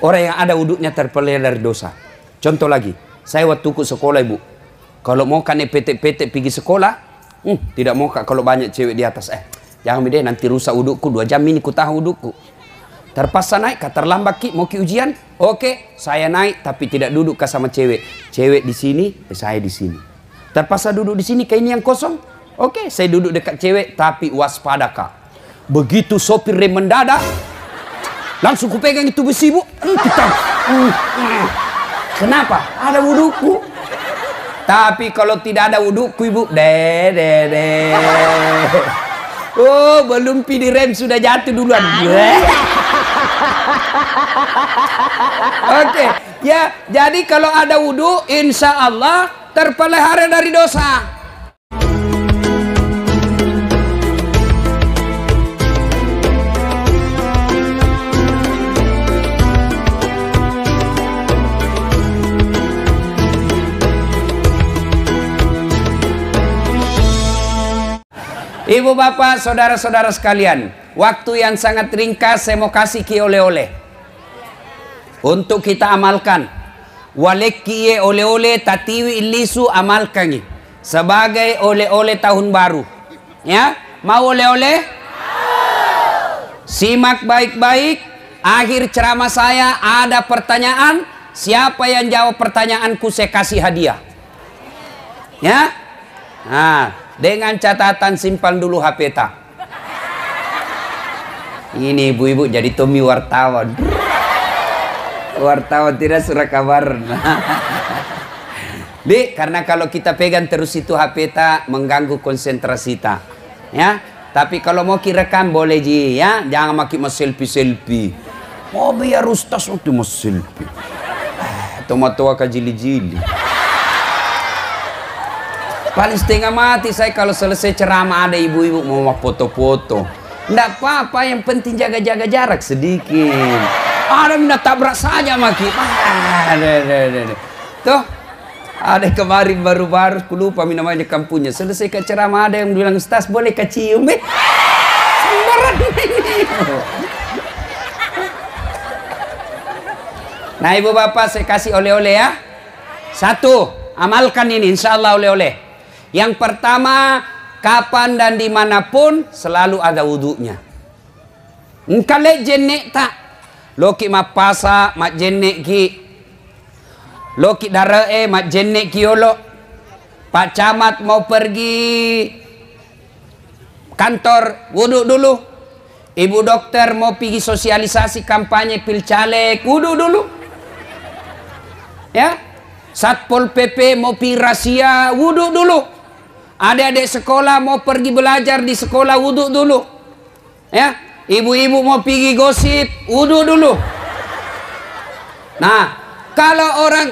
Orang yang ada wuduknya terpelihara dari dosa. Contoh lagi, saya waktu ke sekolah ibu, kalau mau kan petek-petek pergi sekolah, tidak mau kak kalau banyak cewek di atas. Jangan deh, nanti rusak wudukku, 2 jam ini ku tahan wudukku. Terpaksa naik, terlambat ki, mau ki ujian. Oke, saya naik tapi tidak duduk ke sama cewek. Cewek di sini, saya di sini. Terpaksa duduk di sini, kayak ini yang kosong. Oke, saya duduk dekat cewek, tapi waspada kak. Begitu sopir rem mendadak, langsung ku pegang itu besi bu. Kenapa? Ada wudukku. Tapi kalau tidak ada wudukku ibu, oh belum pilih rem sudah jatuh duluan. Oke, ya jadi kalau ada wudhu, insya Allah terpelihara dari dosa. Ibu bapak, saudara-saudara sekalian, waktu yang sangat ringkas saya mau kasih ki oleh-oleh untuk kita amalkan. Waleki oleh-oleh tatiwi ilisu amalkan sebagai oleh-oleh tahun baru. Ya, mau oleh-oleh? Simak baik-baik. Akhir ceramah saya ada pertanyaan. Siapa yang jawab pertanyaanku saya kasih hadiah. Ya, nah. Dengan catatan simpan dulu HP tak. Ini ibu-ibu jadi Tommy wartawan. Wartawan tidak surat kabar. Karena kalau kita pegang terus itu HP tak mengganggu konsentrasi tak. Ya, tapi kalau mau kirekam boleh ji ya, jangan makin selfie. Oh biar ustaz waktu mau selfie. Tomat-tomat kajili-jili. Paling setengah mati saya kalau selesai ceramah ada ibu-ibu mau foto-foto. Nggak apa-apa, yang penting jaga-jaga jarak sedikit. Ada minta tabrak saja maki. Tuh, ada kemarin baru-baru, aku lupa namanya kampungnya. Selesai ke ceramah ada yang bilang, Ustaz boleh kecium? Sembaran. Nah ibu bapak saya kasih oleh-oleh ya. 1, amalkan ini insya Allah oleh-oleh. Yang pertama, kapan dan dimanapun selalu ada wudhunya. Engkale jenek tak, loki mapasa mak jenek ki, loki darae mak jenek ki yolo. Pak Camat mau pergi kantor, wudhu dulu. Ibu dokter mau pergi sosialisasi kampanye pilcaleg, wudhu dulu. Ya, Satpol PP mau pergi rahasia, wudhu dulu. Adik-adik sekolah mau pergi belajar di sekolah, wudhu dulu. Ya, ibu-ibu mau pergi gosip, wudhu dulu. Nah, kalau orang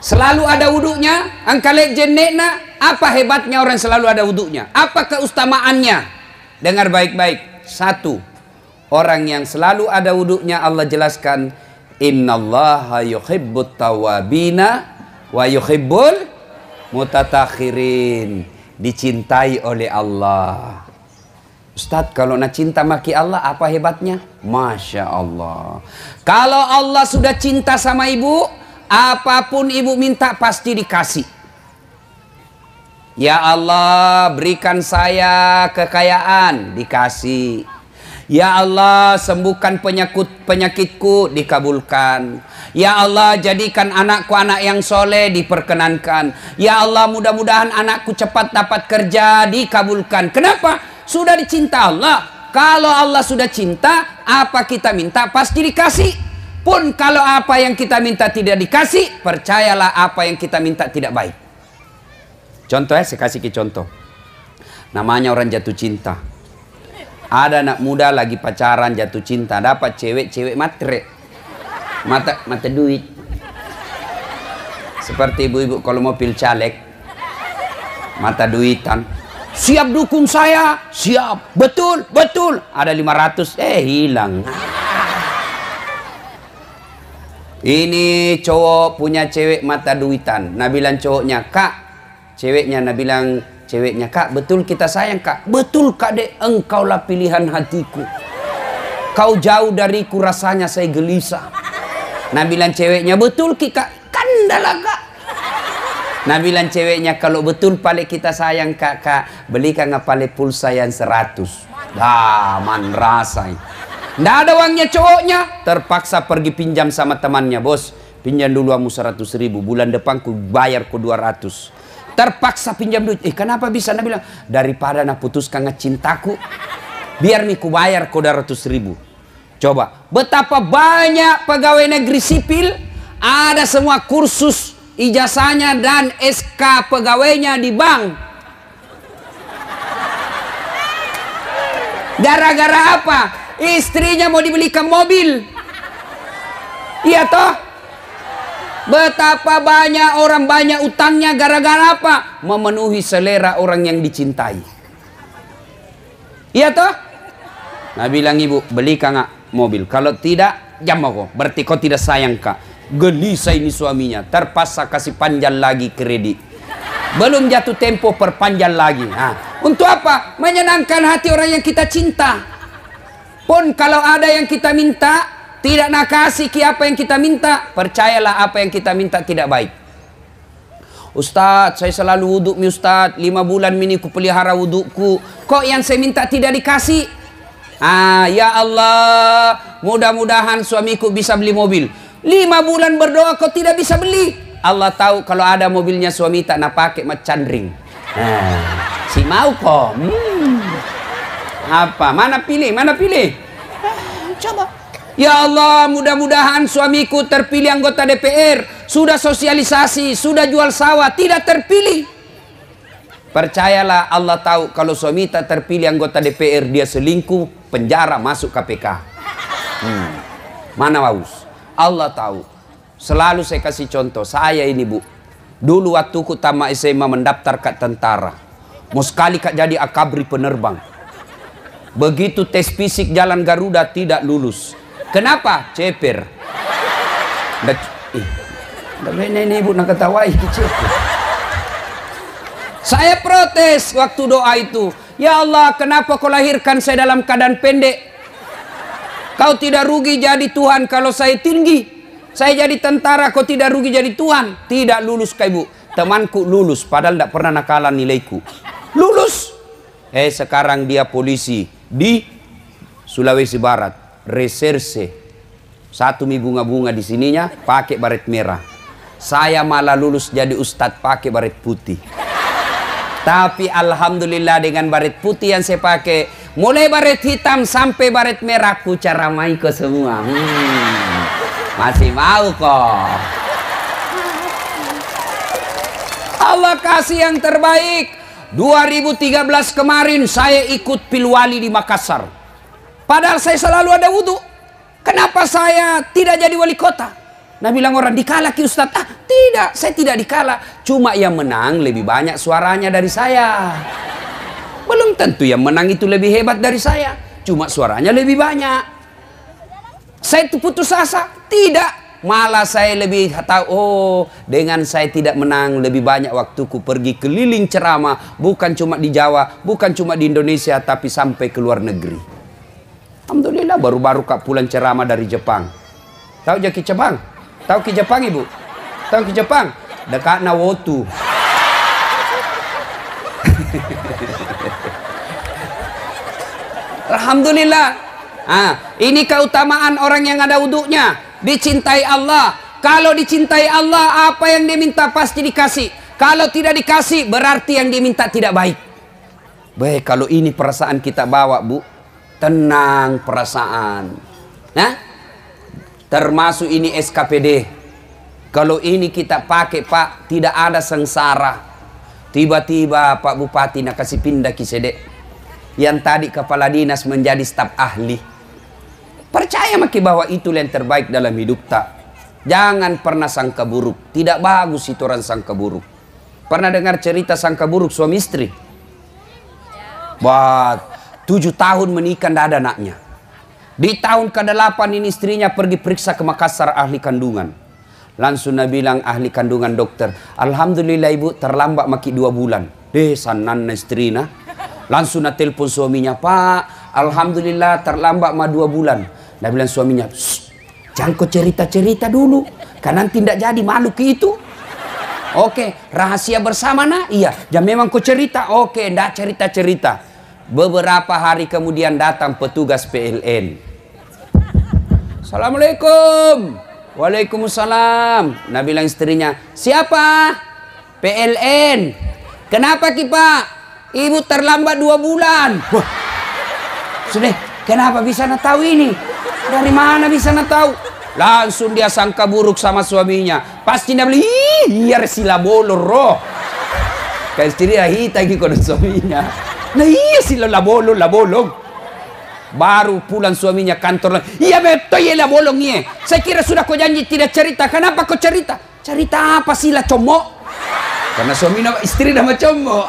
selalu ada wudhunya, angkale jenekna, apa hebatnya orang selalu ada wudhunya? Apa keustamaannya? Dengar baik-baik. 1, orang yang selalu ada wudhunya Allah jelaskan, innallaha yuhibbut tawabina wa yuhibbul mutatakhirin, dicintai oleh Allah. Ustadz, kalau nak cinta maki Allah apa hebatnya? Masya Allah. Kalau Allah sudah cinta sama ibu, apapun ibu minta pasti dikasih. Ya Allah berikan saya kekayaan, dikasih. Ya Allah sembuhkan penyakitku, dikabulkan. Ya Allah jadikan anakku anak yang soleh, diperkenankan. Ya Allah mudah-mudahan anakku cepat dapat kerja, dikabulkan. Kenapa? Sudah dicinta Allah. Kalau Allah sudah cinta, apa kita minta pasti dikasih. Pun kalau apa yang kita minta tidak dikasih, percayalah apa yang kita minta tidak baik. Contoh ya, saya kasih contoh. Namanya orang jatuh cinta. Ada anak muda lagi pacaran jatuh cinta, dapat cewek matre, mata duit. Seperti ibu-ibu kalau mau pil caleg, mata duitan. Siap dukung saya, siap, betul. Ada 500, hilang. Ini cowok punya cewek mata duitan. Nah bilang cowoknya, kak, ceweknya, nah bilang ceweknya, kak betul kita sayang kak. Betul kak dek, engkaulah pilihan hatiku. Kau jauh dariku, rasanya saya gelisah. Nah bilang ceweknya, betul ki kak, kandalah kak. Nah bilang ceweknya, kalau betul pale kita sayang kak, belikan ngapale pulsa yang 100. Man rasai. Nggak ada uangnya cowoknya, terpaksa pergi pinjam sama temannya. Bos, pinjam dulu kamu 100.000, bulan depan ku bayar ku 200. Terpaksa pinjam duit. Kenapa bisa? Nah bilang, daripada nak putuskan ngecintaku, biar nih ku bayar ku 200.000. Coba, betapa banyak pegawai negeri sipil, ada semua kursus ijazahnya dan SK pegawainya di bank. Gara-gara apa? Istrinya mau dibelikan mobil. Iya toh? Betapa banyak orang banyak utangnya gara-gara apa? Memenuhi selera orang yang dicintai. Iya toh? Nah bilang ibu, belikan nggak mobil? Kalau tidak, jam kok. Berarti kau tidak sayang kak. Gelisah ini suaminya, terpaksa kasih panjang lagi kredit. Belum jatuh tempo perpanjang lagi. Nah, untuk apa? Menyenangkan hati orang yang kita cinta. Pun kalau ada yang kita minta, tidak nak kasih ki apa yang kita minta, percayalah apa yang kita minta tidak baik. Ustadz, saya selalu wuduk mi Ustadz, 5 bulan ini ku pelihara wudukku, kok yang saya minta tidak dikasih? Ya Allah, mudah-mudahan suamiku bisa beli mobil. 5 bulan berdoa kau tidak bisa beli. Allah tahu kalau ada mobilnya suami tak nak pakai macan ring. Si mau kok. Apa? Mana pilih? Mana pilih? Coba. Ya Allah, mudah-mudahan suamiku terpilih anggota DPR. Sudah sosialisasi, sudah jual sawah, tidak terpilih. Percayalah, Allah tahu kalau suami tak terpilih anggota DPR, dia selingkuh, penjara, masuk KPK. Mana Waus? Allah tahu. Selalu saya kasih contoh, saya ini bu, dulu waktu ku tamat SMA mendaftar ke tentara, mau sekali kak jadi akabri penerbang. Begitu tes fisik jalan Garuda tidak lulus. Kenapa? Ceper. Ini ibu nak ketawai ceper. Saya protes waktu doa itu. Ya Allah, kenapa kau lahirkan saya dalam keadaan pendek? Kau tidak rugi jadi Tuhan kalau saya tinggi. Saya jadi tentara, kau tidak rugi jadi Tuhan. Tidak lulus kak ibu. Temanku lulus, padahal tidak pernah nakalan nilaiku. Lulus. Sekarang dia polisi di Sulawesi Barat. Reserse. 1 mi bunga-bunga di sininya pakai baret merah. Saya malah lulus jadi ustadz pakai baret putih. Tapi alhamdulillah dengan baret putih yang saya pakai, mulai baret hitam sampai baret merah ku caramai ke semua. Masih mau kok. Allah kasih yang terbaik. 2013 kemarin saya ikut pilwali di Makassar. Padahal saya selalu ada wudhu. Kenapa saya tidak jadi wali kota? Nah bilang orang, dikalah ki Ustadz. Tidak, saya tidak dikalah. Cuma yang menang lebih banyak suaranya dari saya. Belum tentu yang menang itu lebih hebat dari saya. Cuma suaranya lebih banyak. Saya itu putus asa? Tidak. Malah saya lebih tahu, dengan saya tidak menang lebih banyak waktuku pergi keliling ceramah. Bukan cuma di Jawa, bukan cuma di Indonesia, tapi sampai ke luar negeri. Alhamdulillah baru-baru kak pulang ceramah dari Jepang. Tahu Ki Jepang? Tahu Ki Jepang ibu? Tahu Ki Jepang? Dekat Nawotu. Alhamdulillah. Ini keutamaan orang yang ada wudhunya. Dicintai Allah. Kalau dicintai Allah, apa yang dia minta pasti dikasih. Kalau tidak dikasih, berarti yang dia minta tidak baik. Baik, kalau ini perasaan kita bawa bu, tenang perasaan. Nah, termasuk ini SKPD. Kalau ini kita pakai pak, tidak ada sengsara. Tiba-tiba Pak Bupati nak kasih pindah Kisedek. Yang tadi kepala dinas menjadi staf ahli. Percaya maki bahwa itu yang terbaik dalam hidup tak. Jangan pernah sangka buruk. Tidak bagus itu orang sangka buruk. Pernah dengar cerita sangka buruk suami istri? Buat 7 tahun menikah tidak ada anaknya. Di tahun ke-8 ini istrinya pergi periksa ke Makassar ahli kandungan. Langsung dia bilang ahli kandungan dokter, alhamdulillah ibu terlambat maki 2 bulan. Sanan istrina. Langsung dia telepon suaminya, Pak, Alhamdulillah terlambat 2 bulan. Nah bilang suaminya, jangan kau cerita-cerita dulu, karena nanti tidak jadi malu ke itu. Oke, rahasia bersama nah, iya. Ya memang kau cerita, oke, tidak cerita-cerita. Beberapa hari kemudian datang petugas PLN. Assalamualaikum. Waalaikumsalam. Nah bilang istrinya, siapa? PLN. Kenapa Ki Pak? Ibu terlambat 2 bulan. Wah, sudah, kenapa bisa nak tahu ini? Dari mana bisa nak tahu? Langsung dia sangka buruk sama suaminya. Pasti dia bilang, iya sila bolor roh. Kayak istri hita gitu suaminya. Nah iya sila la bolong. Baru pulang suaminya kantor. Iya betul ya la bolong ya. Saya kira sudah kau janji tidak cerita. Kenapa kau cerita? Cerita apa sila comok? Karena suaminya istri nama comok.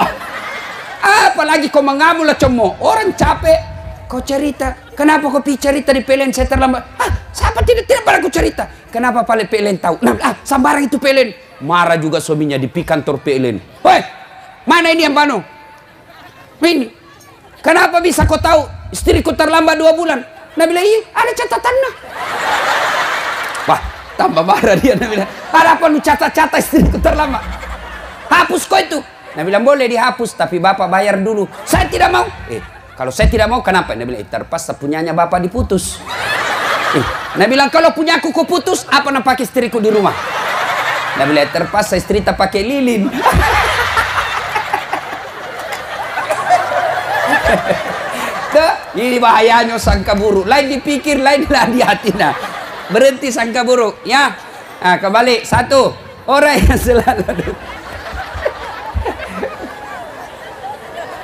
Apalagi kau mengamul lah comok. Orang capek. Kau cerita, kenapa kau cerita di PLN saya terlambat? Siapa tidak pernah kau cerita? Kenapa paling PLN tahu? Sambarang itu PLN. Marah juga suaminya di kantor PLN. Hei, mana ini yang panu? Ini, kenapa bisa kau tahu istriku terlambat 2 bulan? Nah bilang, iya, ada catatan nah. Wah, tambah marah dia. Nah bilang, ada apa lu catat-catat istriku terlambat? Hapus kau itu. Nah bilang, boleh dihapus, tapi bapak bayar dulu. Saya tidak mau. Kalau saya tidak mau, kenapa? Dia bilang, terpaksa punyanya bapak diputus. Dia bilang, kalau punya aku putus, apa nak pakai istriku di rumah? Dia bilang, terpaksa istri tak pakai lilin. Ini bahayanya sangka buruk. Lain dipikir, lain lah di hati. Nah, berhenti sangka buruk. Ya, nah, kembali. 1, orang yang selalu...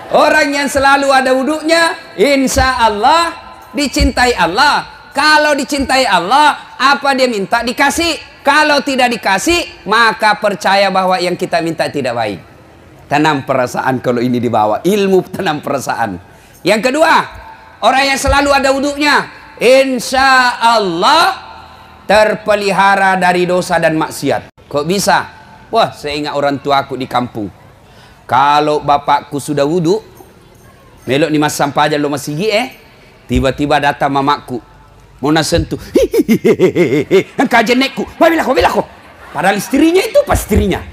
Orang yang selalu ada wuduknya, insya Allah dicintai Allah. Kalau dicintai Allah, apa dia minta dikasih. Kalau tidak dikasih, maka percaya bahwa yang kita minta tidak baik. Tanam perasaan kalau ini dibawa. Ilmu tanam perasaan. Yang kedua, orang yang selalu ada wuduknya, insya Allah terpelihara dari dosa dan maksiat. Kok bisa? Wah, saya ingat orang tua aku di kampung. Kalau bapakku sudah wudhu, melok ni mas sampah aja lo masih tiba-tiba datang mamaku, mau nak sentuh, angkat jenekku, bila ko. Padahal istrinya itu pas istrinya.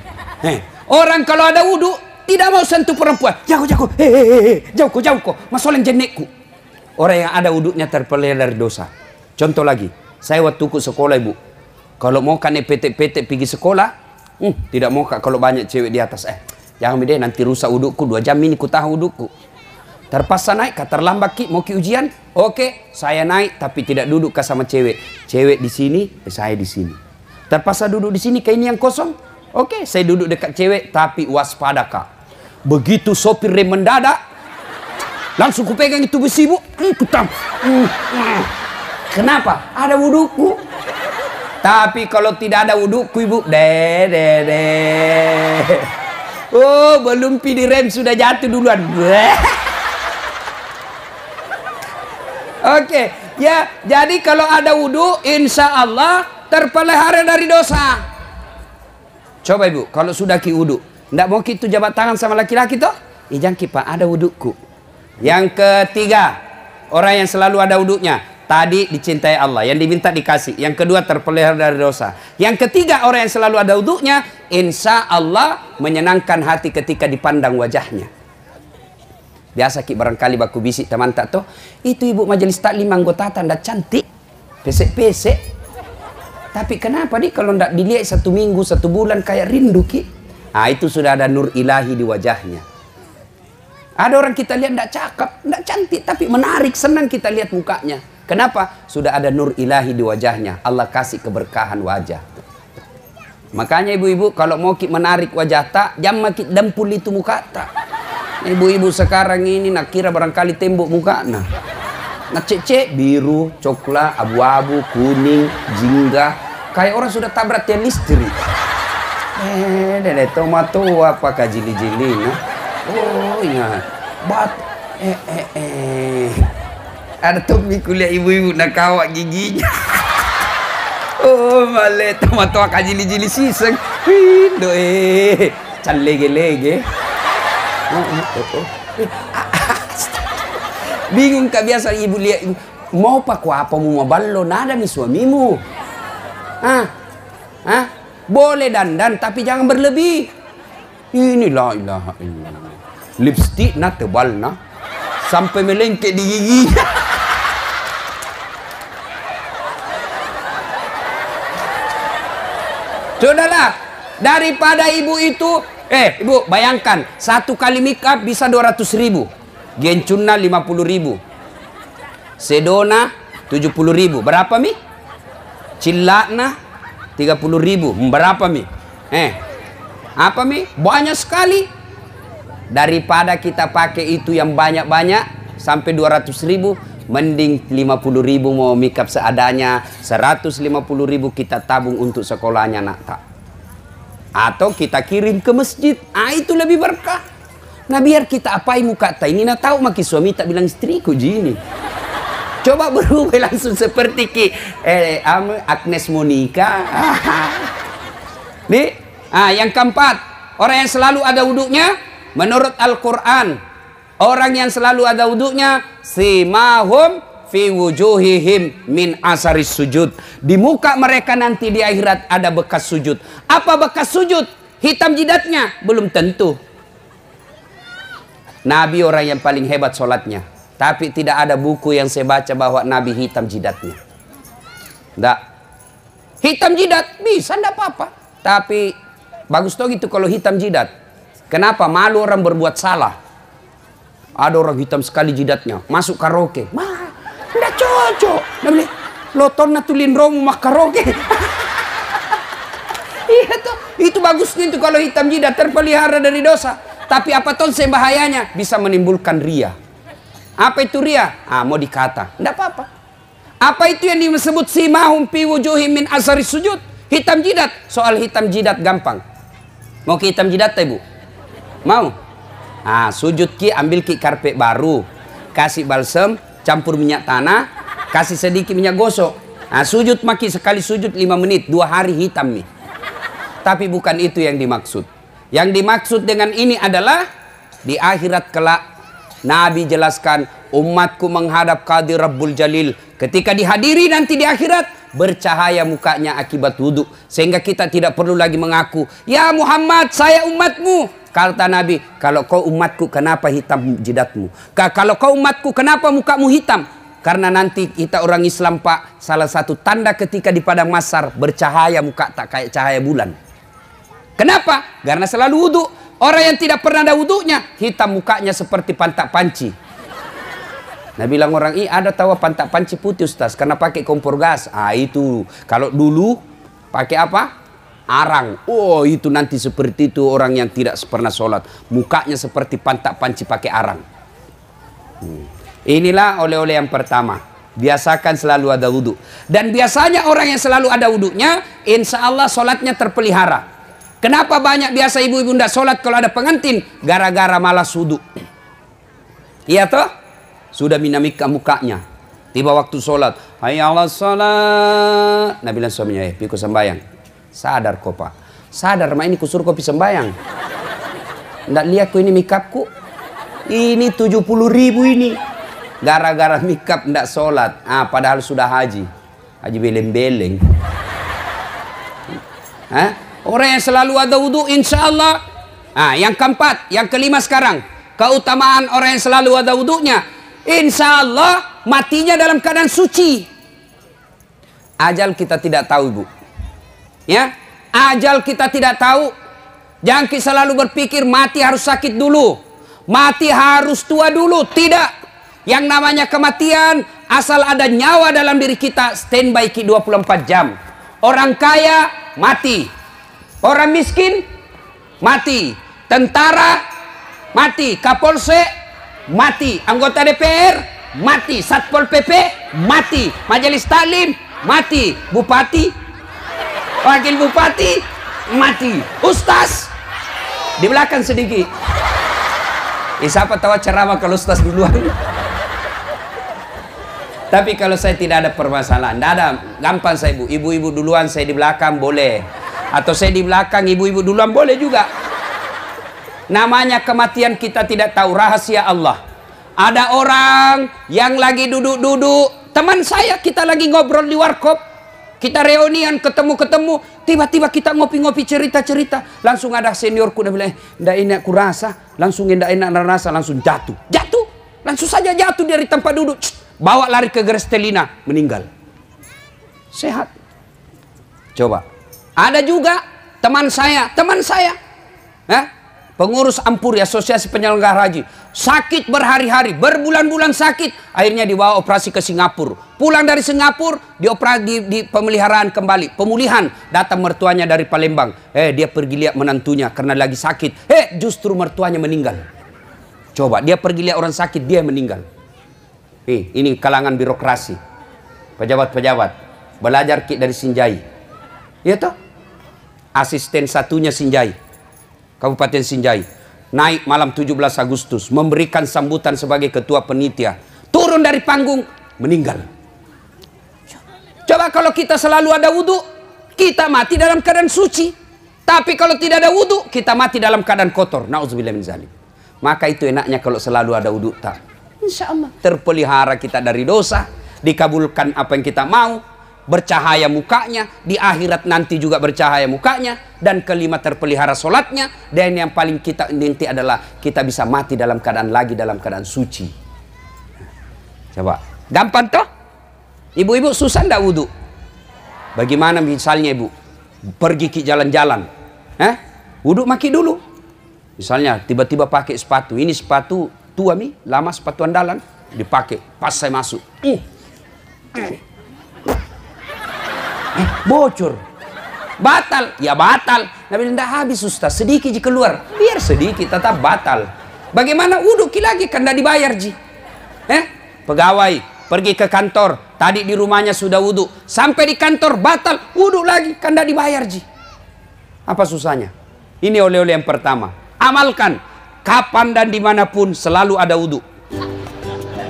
Orang kalau ada wudhu tidak mau sentuh perempuan, jauh, jauh, masoleng jenekku. Orang yang ada wudhunya terpelihara dari dosa. Contoh lagi, saya waktu ku sekolah ibu, kalau mau kan PT pergi sekolah, tidak mau kalau banyak cewek di atas. Jangan beda nanti rusak udukku 2 jam ini ku tahu udukku. Terpaksa naik, terlambat Ki, mau ki ujian. Oke, saya naik tapi tidak duduk sama cewek. Cewek di sini, saya di sini. Terpaksa duduk di sini kayak ini yang kosong. Oke, saya duduk dekat cewek tapi waspada Kak. Begitu sopir rem mendadak, langsung ku pegang itu besi bu, Kenapa? Ada wudukku. Tapi kalau tidak ada wudukku ibu, oh, belum pilih rem sudah jatuh duluan. Oke, ya. Jadi kalau ada wudhu, insya Allah terpelihara dari dosa. Coba ibu, kalau sudah ki wudhu, tidak mau gitu jabat tangan sama laki-laki toh? Jangan ki Pak, ada wudhuku. Yang ketiga, orang yang selalu ada wudhunya. Tadi dicintai Allah, yang diminta dikasih. Yang kedua terpelihara dari dosa. Yang ketiga orang yang selalu ada wudhunya, insya Allah menyenangkan hati ketika dipandang wajahnya. Biasa Ki barangkali baku bisik teman tak toh, itu ibu majelis taklim anggota tanda cantik, pesek-pesek. Tapi kenapa nih kalau ndak dilihat 1 minggu 1 bulan kayak rindu Ki? Itu sudah ada nur ilahi di wajahnya. Ada orang kita lihat ndak cakep, ndak cantik, tapi menarik, senang kita lihat mukanya. Kenapa? Sudah ada nur ilahi di wajahnya. Allah kasih keberkahan wajah. Makanya ibu-ibu kalau mau menarik wajah tak, jangan makin dempul itu muka tak. Ibu-ibu sekarang ini nak kira barangkali tembok muka nah. Nak cek biru, coklat, abu-abu, kuning, jingga. Kayak orang sudah tabrak tiang listrik. Tomato apakah jili-jili nah? Oh ingat. Ada topi kuliah ibu-ibu nak kawak giginya. Oh male tomato kajili-jili siseng. Hindo can lege-lege. Bingung kak, biasa ibu lihat, mau paku apa mau ballo nada mi suamimu. Boleh dandan tapi jangan berlebih. Ini la ilaha illallah. Lipstick na tebal na sampai melengket di gigi. Sudahlah, daripada ibu itu, ibu bayangkan, satu kali make up bisa 200.000, gencunna 50.000, sedona 70.000, berapa mi? Cilakna 30.000, berapa mi? Apa mi? Banyak sekali. Daripada kita pakai itu yang banyak-banyak sampai 200.000, mending 50.000 mau make up seadanya, 150.000 kita tabung untuk sekolahnya nak tak, atau kita kirim ke masjid. Itu lebih berkah. Nah biar kita apai muka tak ini, nah tahu maki suami tak bilang istriku gini. Coba berubah langsung seperti Agnes Monica. Nih, yang keempat, orang yang selalu ada wuduknya menurut Al-Quran, orang yang selalu ada wuduknya, simahum fi wujuhihim min asaris sujud. Di muka mereka nanti di akhirat ada bekas sujud. Apa bekas sujud? Hitam jidatnya? Belum tentu. Nabi orang yang paling hebat sholatnya, tapi tidak ada buku yang saya baca bahwa Nabi hitam jidatnya. Tidak. Hitam jidat bisa, tidak apa-apa. Tapi bagus toh gitu kalau hitam jidat. Kenapa? Malu orang berbuat salah. Ada orang hitam sekali jidatnya, masuk karaoke. Nggak cocok. Namanya loton natulin romu mak karaoke. Iya tuh, itu bagusnya itu kalau hitam jidat, terpelihara dari dosa. Tapi apa tuh bahayanya? Bisa menimbulkan ria. Apa itu ria? Mau dikata. Nggak apa-apa. Apa itu yang disebut simahum fi wujuhim min asaris sujud? Hitam jidat. Soal hitam jidat gampang. Mau ke hitam jidat ibu? Mau? Sujud ki, ambil ki karpet baru, kasih balsem, campur minyak tanah, kasih sedikit minyak gosok. Sujud maki, sekali sujud 5 menit, 2 hari hitam nih. Tapi bukan itu yang dimaksud. Yang dimaksud dengan ini adalah di akhirat kelak, Nabi jelaskan, umatku menghadap Qadir Rabbul Jalil. Ketika dihadiri nanti di akhirat, bercahaya mukanya akibat wudhu. Sehingga kita tidak perlu lagi mengaku, ya Muhammad, saya umatmu. Kata Nabi, kalau kau umatku, kenapa hitam jidatmu? Kalau kau umatku, kenapa mukamu hitam? Karena nanti kita orang Islam Pak, salah satu tanda ketika di padang mahsyar bercahaya muka tak kayak cahaya bulan. Kenapa? Karena selalu wudhu. Orang yang tidak pernah ada wudhunya, hitam mukanya seperti pantak panci. Nah bilang orang, ada tahu pantak panci putih Ustaz, karena pakai kompor gas. Itu kalau dulu pakai apa? Arang. Oh itu nanti seperti itu orang yang tidak pernah sholat, mukanya seperti pantak panci pakai arang. Inilah oleh-oleh yang pertama. Biasakan selalu ada wudhu. Dan biasanya orang yang selalu ada wudhunya, insya Allah sholatnya terpelihara. Kenapa banyak biasa ibu-ibu tidak sholat kalau ada pengantin? Gara-gara malas wudhu. Iya toh? Sudah minamika mukanya. Tiba waktu sholat, hayya 'alas sholat. Nabi bilang suaminya, piku sembayang. Sadar kok Pak. Sadar, mak ini kusur kopi sembayang. Nggak lihat ku ini mikapku. Ini 70.000 ini. Gara-gara mikap nggak sholat. Padahal sudah haji. Haji beleng-beleng. Orang yang selalu ada wudhu, insya Allah. Yang keempat, yang kelima sekarang. Keutamaan orang yang selalu ada wudhunya. Insya Allah matinya dalam keadaan suci. Ajal kita tidak tahu Bu. Ya, ajal kita tidak tahu. Jangan kita selalu berpikir mati harus sakit dulu, mati harus tua dulu. Tidak. Yang namanya kematian, asal ada nyawa dalam diri kita, standby 24 jam. Orang kaya mati, orang miskin mati, tentara mati, kapolsek mati, anggota DPR mati, satpol PP mati, majelis taklim mati, bupati, wakil bupati mati, ustaz di belakang sedikit. Siapa tahu ceramah kalau ustaz duluan. Tapi kalau saya tidak ada permasalahan, tidak ada, gampang saya Bu. Ibu-ibu duluan, saya di belakang boleh. Atau saya di belakang, ibu-ibu duluan boleh juga. Namanya kematian kita tidak tahu, rahasia Allah. Ada orang yang lagi duduk-duduk, teman saya, kita lagi ngobrol di warkop, kita reunian, ketemu-ketemu, tiba-tiba kita ngopi-ngopi, cerita-cerita, langsung ada seniorku udah bilang, ndak enak ku rasa, langsung ndak enak rasa, langsung jatuh, langsung saja jatuh dari tempat duduk, bawa lari ke Grestelina, meninggal. Sehat. Coba. Ada juga teman saya, pengurus Ampuri, Asosiasi Penyelenggara Haji, sakit berhari-hari, berbulan-bulan sakit, akhirnya dibawa operasi ke Singapura. Pulang dari Singapura, di pemeliharaan kembali, pemulihan, datang mertuanya dari Palembang. Dia pergi lihat menantunya karena lagi sakit. Justru mertuanya meninggal. Coba, dia pergi lihat orang sakit, dia meninggal. Ini kalangan birokrasi, pejabat-pejabat, belajar dari Sinjai. Ya toh? Asisten satunya Sinjai, Kabupaten Sinjai, naik malam 17 Agustus, memberikan sambutan sebagai ketua penitia. Turun dari panggung, meninggal. Coba kalau kita selalu ada wudhu, kita mati dalam keadaan suci. Tapi kalau tidak ada wudhu, kita mati dalam keadaan kotor. Na'udzubillah min zalim. Maka itu enaknya kalau selalu ada wudhu. Insya Allah terpelihara kita dari dosa, dikabulkan apa yang kita mau, bercahaya mukanya, di akhirat nanti juga bercahaya mukanya, dan kelima terpelihara solatnya, dan yang paling kita nanti adalah kita bisa mati dalam keadaan suci. Coba, gampang toh? Ibu-ibu susah ndak wudhu? Bagaimana misalnya ibu pergi ke jalan-jalan, wudhu maki dulu. Misalnya tiba-tiba pakai sepatu, ini sepatu tua nih, lama sepatu andalan, dipakai, pas saya masuk, bocor, batal, ya batal. Nabi tidak habis Ustaz, sedikit ji keluar, biar sedikit tetap batal. Bagaimana wudhu lagi kan tidak dibayar ji? Pegawai pergi ke kantor, tadi di rumahnya sudah wudhu, sampai di kantor batal, wudhu lagi kan tidak dibayar ji. Apa susahnya? Ini oleh-oleh yang pertama, amalkan, kapan dan dimanapun selalu ada wudhu.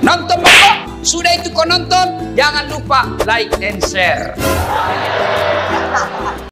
Nonton Bapak, sudah itu kau nonton, jangan lupa like and share.